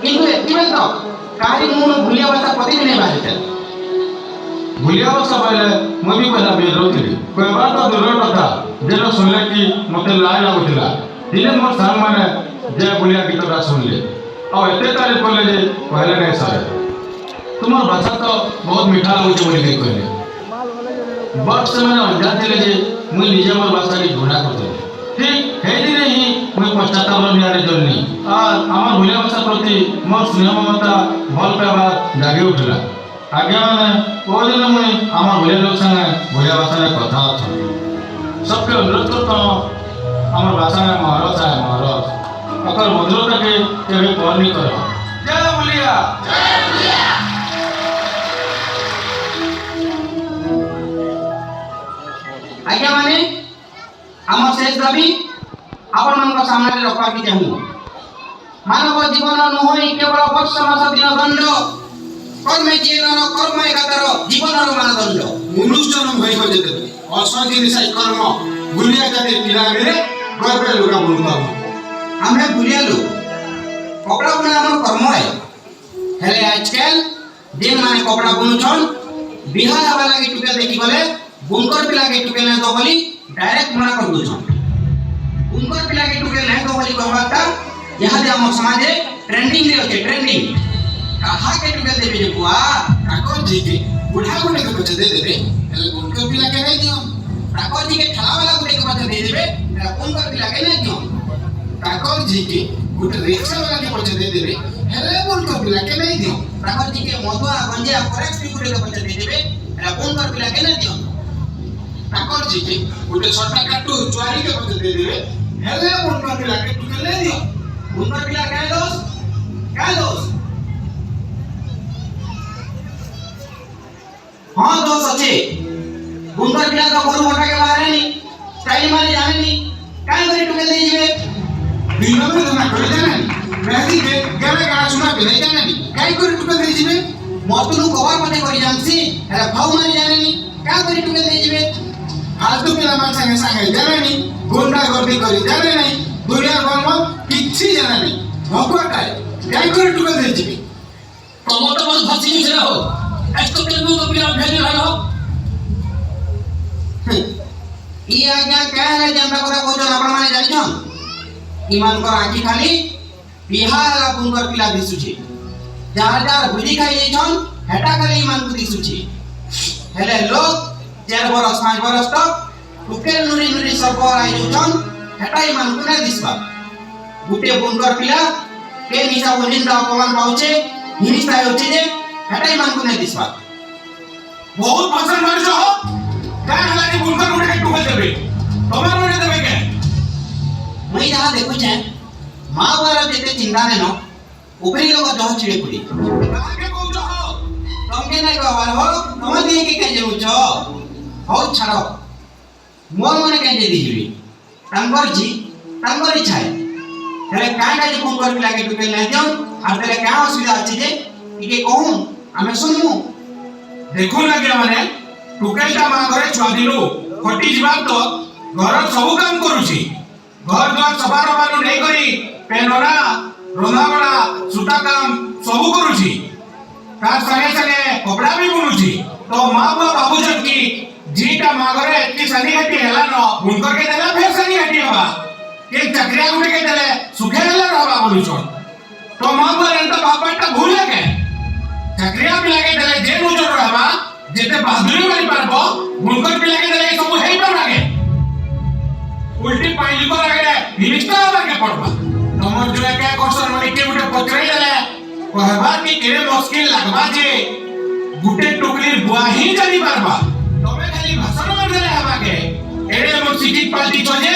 କିନ୍ତୁ ଏଥିପାଇଁ ତ କାହାରି ମୁଁ ଭୁଲିଆ ଭାଷା ପତି ବି ନେଇ ବାହାରିଥାଏ। ଭୁଲିଆ ଭାଷା କହିଲେ ମୁଁ ବି କହିଲା ବି ରହୁଥିଲି କହିବା ତ ଦୂରର କଥା ଯେନ ଶୁଣିଲେ କି ମୋତେ ଲାଜ ଲାଗୁଥିଲା। ଦିନେ ମୋର ସାଙ୍ଗମାନେ ଯେ ଭୁଲିଆ ଗୀତଟା ଶୁଣିଲେ ଆଉ ଏତେ ତାରିଫ କଲେ ଯେ କହିଲେ ନାହିଁ ସାର୍ ତୁମର ଭାଷା ତ ବହୁତ ମିଠା ଲାଗୁଛି ବୋଲି କହିଲେ। ବଟ୍ ସେମାନେ ଅଜାଣ ଥିଲେ ଯେ ମୁଇଁ ନିଜେ ମୋର ଭାଷାକେ ଘୃଣା କରୁଥିଲି। ଠିକ୍ ସେଇଦିନେ ହିଁ ମୁଇଁ ପଶ୍ଚାତାପର ନିଆରେ ଜନ୍ମି আর আমার ভুলিয়া ভাষা প্রতি মোর স্নেহ মমতা ভাল পাইবা জাগি উঠিলা। আজ্ঞা মানে কোদিন মুই আমার ভুলিয়া লোক সাথে ভুলিয়া ভাষায় কথা অছি সবকে অনুরোধ করতাম আমার ভাষায় মহারত আয় মহারত অকর মধুরতাকে কেবে পরনি কর। জয় ভুলিয়া। ଆଜ୍ଞା ମାନେ ଆମ ଶେଷ ଦାବି ଆପଣମାନଙ୍କ ସାମ୍ନାରେ ରଖିବାକୁ ଚାହୁଁ। ମାନବ ଜୀବନ ନୁହେଁ କେବଳ ବର୍ଷ ମାସ ଦିନ ଦଣ୍ଡ କର୍ମେ ଜୀବନ କର୍ମ ଏକାତାର ଜୀବନର ମାନଦଣ୍ଡ। মনুষ্য হইব যেতে অসংখ্য সাই কর্ম ভুলিয়া জাতি পিলাবে গর্বে লুকা বলতাম ଆମେ ଭୁଲିଆ ଲୋକ କପଡ଼ା ବୁଣା ଆମର କର୍ମ ହେଲେ ଆଜକାଲ ଯେମାନେ କପଡ଼ା ବୁଣୁଛନ୍ ବିହା ହେବା ଲାଗି ଟୁକେ ଦେଖି ଗଲେ ବୁନକର ପିଲାକେ ଟୁକେ ନାଇଁ ତ ବୋଲି ଡାଇରେକ୍ଟ ମନା କରି ଦଉଛନ୍। ବୁନକର ପିଲାକେ ଟୁକେ ନାଇଁ ତ ବୋଲି କହିବାଟା ଇହାଦେ ଆମ ସମାଜରେ ଟ୍ରେଣ୍ଡିଂ ରେ ଅଛି ଟ୍ରେଣ୍ଡିଂ। କାହାକେ ଟୁକେ ଦେବେ ଯେ ବୁଆ কাকর জিকে বুঢ়া গুণে পচে দে দেবে এলে বুনকর পিলাকে নাই দিও ତାଙ୍କର ଟିକେ ଠେଲାବାଲା ଗୋଟେ କଥା ଦେଇଦେବେ ଏଟା ବୁନକର ପିଲାକେ ନାଇଁ ଦିଅ। কাকর জিকে গোটে রিক্সা বালাকে পচে দে দেবে এলে বুনকর পিলাকে নাই দিও ତାଙ୍କର ଟିକେ ମଦୁଆ ଗଞ୍ଜିଆ ଫରେକ୍ସ ଗୋଟେ କଥା ଦେଇଦେବେ ଏଟା ବୁନକର ପିଲାକେ ନାଇଁ ଦିଅ। কাকর জিকে গোটে ছটা কাটু চুয়ারিকে পচে দে দেবে এলে বুনকর পিলাকে টুকে নাই দিও ବୁନକର ପିଲା କାଇଁ ଦୋଷ କାଇଁ ଦୋଷ ହଁ ଦୋଷ ଅଛି। ବୁନକର ପିଲା ତ ଘରୁ ମୋଟାକେ ବାହାରେନି ଷ୍ଟାଇଲ ମାରି ଜାଣିନି କାଇଁ କରି ଟୁକେ ଦେଇଯିବେ। দিন মে না করে জানেন মেহেদি কে গেলে গাড়া শুনা পেলে জানেন কাই করে টুকে দিয়ে দিবে মতনু কবার মতে କରି জানছি এরা ভাউ মারি জানেনি কাଇଁ କରି ଟୁକେ ଦେଇଯିବେ। ফালতু পিলা মান সাঙ্গে সাঙ্গে জানেনি গুন্ডা গর্দি করি জানে নাই দুনিয়া কর্ম কিচ্ছি জানে নাই ভগবাটায় কাই করে টুকে দিয়ে দিবে ତମର ତ ବହୁତ ଭସି ମିଶିଲ ହୋ ଏsto କେଲୁ ତ ପିଲା ଭେଲି ରହ ଇ ଆଜ୍ଞା କାहे ଯେନ୍ତା କଥା କହୁଛନ୍ ଆପଣ ମାନେ ଜାଣିଛନ୍ ଇମାନଙ୍କର ଆଖି ଖାଲି ବିହା ହେଲା ବୁନକର ପିଲା ଦିଶୁଛି ଯାହାର ଯାହାର ଭୁଜି ଖାଇ ଯାଇଛନ୍ ହେଟା ଖାଲି ଇମାନଙ୍କୁ ଦିଶୁଛି। ହେଲେ ଲୋକ 4 ବରଷ 5 ବରଷ ତକ ଟୁକେ নুরি নুরি ସର୍ବ ଆଇ ଯାଉଛନ୍ ହେଟା ଇମାନଙ୍କୁ ନାଇଁ ଦିଶବା। ଗୁଟେ ବୁନକର ପିଲା କେ ନିଶା ନିନ୍ଦା ଅପମାନ ପାଉଛେ হিনিস্তা হচ্ছে যে হেটাই মানকু নাই দিছবা। বহুত ভাষণ মারছ হো কাই হলানি বুনকর উঠে টুকে দেবে তোমার উঠে দেবে কে মুই যাহা দেখুছে মা বাবার যেতে চিন্তা নেন উপরি লোক জহ ছিড়ে পড়ি কাকে কইছ হো তমকে নাই কবার হো তোমার দিয়ে কে কাজে উছ হও ছাড়ো মোর মনে কাজে দিছিবি তাঙ্গর ইচ্ছা হেলে কাই কাজে ফোন করবি লাগে টুকে নাই দিও আর তেলে কা অসুবিধা আছে যে ইকে কহুন আমি শুনমু দেখুন আগে মানে টুকেলটা মা ঘরে ছুয়া দিলু খটি যাবার তো ঘর সবু কাম করুছি ঘর দ্বার সবার বানু নেই করি পেনরা রন্ধাবড়া সুতা কাম সবু করুছি তার সঙ্গে সঙ্গে কপড়া भी বুনুছি তো মা বাবা ভাবুছন কি जीटा মা ঘরে এতি সানি হাটি হেলা ন বুনকর কে দেলা ফের সানি হাটি হবা কে চাকরিয়া উঠে কে দেলে সুখে হেলা রহবা বলুছন তো মা বাবা এন্টা বাপাটা ভুল লাগে চাকরিয়া পিলাকে দেলে যে নজর রহবা যেতে বাহাদুরি মারি পারবো বুনকর পিলাকে দেলে সবু হেই পার লাগে উল্টি পাইলি কর আগে নিবিষ্টা হবাকে পড়বা তোমার জুয়া কে কসর মানে কে উঠে পত্রাই দেলে কহবা কি কেরে মুশকিল লাগবা যে গুটে টুকলির বুয়া হি জানি পারবা তবে খালি ভাষণ মার দেলে হবাকে এড়ে মোর সিটি পাল্টি চলে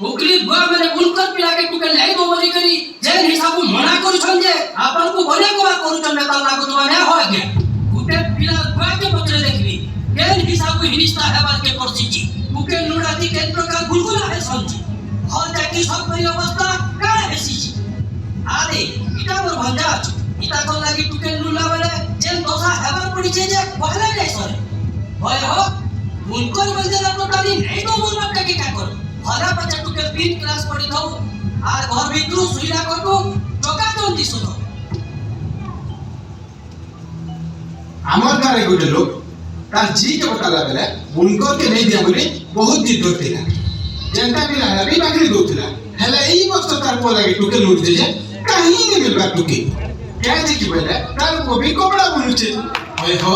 ओकली बुआ मैंने बुनकर पिला के टुके नहीं दो बोली करी जे हिसाब मना करू छन जे आपन को बोले को करू छन नेता लागु तो ने हो गया गुटे पिला बुआ के पत्र देखली केन हिसाब हिनिस्ता हेबार के करछि जी मुके नुडाती के प्रकार गुलगुला है समझी हर जाकी सब परि अवस्था का हेसी जी आरे इटा मोर भंजा अछि इटा को लागि टुके नुला वाले जे दोसा हेबार पड़ी छे जे पहले नहीं सरे होय हो बुनकर बजे ना टोटली नहीं दो बोल बात के का करू हरा बच्चा टुके 3 क्लास पढ़ी थाउ আর ঘর ভিতরু শুইলা করবো চকা চন্দি শুনো আমার গাঁরে গোটে লোক তার ঝি কে বতালা বেলে বুনকর কে নেই দিয়া বলে বহুত জিদ করতেলা যেনটা পিলা হেবি বাকরি দଉଥିଲା হেলে এই বছর তার পো লাগি টুকে লুটছে যে কাহি নে মিলবা টুকে কে যে কি বেলে তার কবি কপড়া বুনুছে ওই হো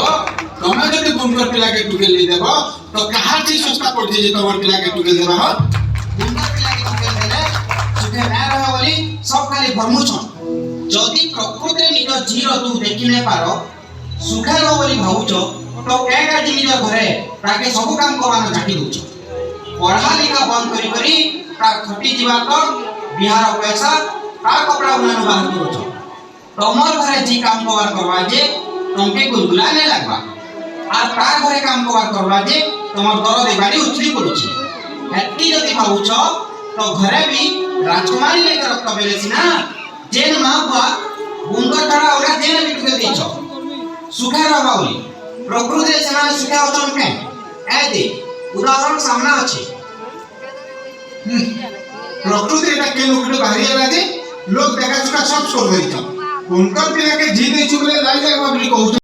তুমি যদি বুনকর পিলাকে টুকে লি দেব তো কাহার জি সস্তা পড়ছে যে তোমার পিলাকে টুকে দেবা হ ବୁନ୍ଦର ପିଲାକେ ଟୁକେଲ ଦେଲେ ସୁଖେ ନାଇଁ ରହ ବୋଲି ସବ ଖାଲି ଭରମୁଛନ୍ ଯଦି ପ୍ରକୃତରେ ନିଜ ଝିଅ ତୁ ଦେଖି ନାଇଁ ପାର ସୁଖେ ରହ ବୋଲି ଭାବୁଛ ତ କେ କାଜି ନିଜ ଘରେ ତାକେ ସବୁ କାମ କରବାନ ଝାଟି ଦଉଛ ପଢା ଲେଖା ବନ୍ଦ କରି କରି ତାର ଖଟି ଯିବା ତ ବିହାର ପଇସା ତାର କପଡ଼ା ବୁଲାনো ବାହାର କରୁଛ ତମର ଘରେ ଜି କାମ କବାର କରବା ଯେ ତମକେ ଗୁଲଗୁଲା ନାଇଁ ଲାଗବା আর তার ঘরে কাম কবার করবা যে তোমার দরদে বাড়ি উচলি পড়ুছি এতি যদি ভাবুছ তো ঘরে বি রাজকুমারী লেখা রক্ত বেলেছি না জেন মা বাবা বুন্দর দ্বারা ওরা জেন বি টুকে দিয়েছ সুখে রহবা বলি প্রকৃতিরে সেমানে সুখে অছন কে এ দে উদাহরণ সামনে আছে প্রকৃতি এটা কেন উঠে বাহির লাগে লোক দেখা চুকা সব সর হইছ বুনকর পিলাকে ঝি দেইছু বলে লাই যাবা বলি কହୁଛ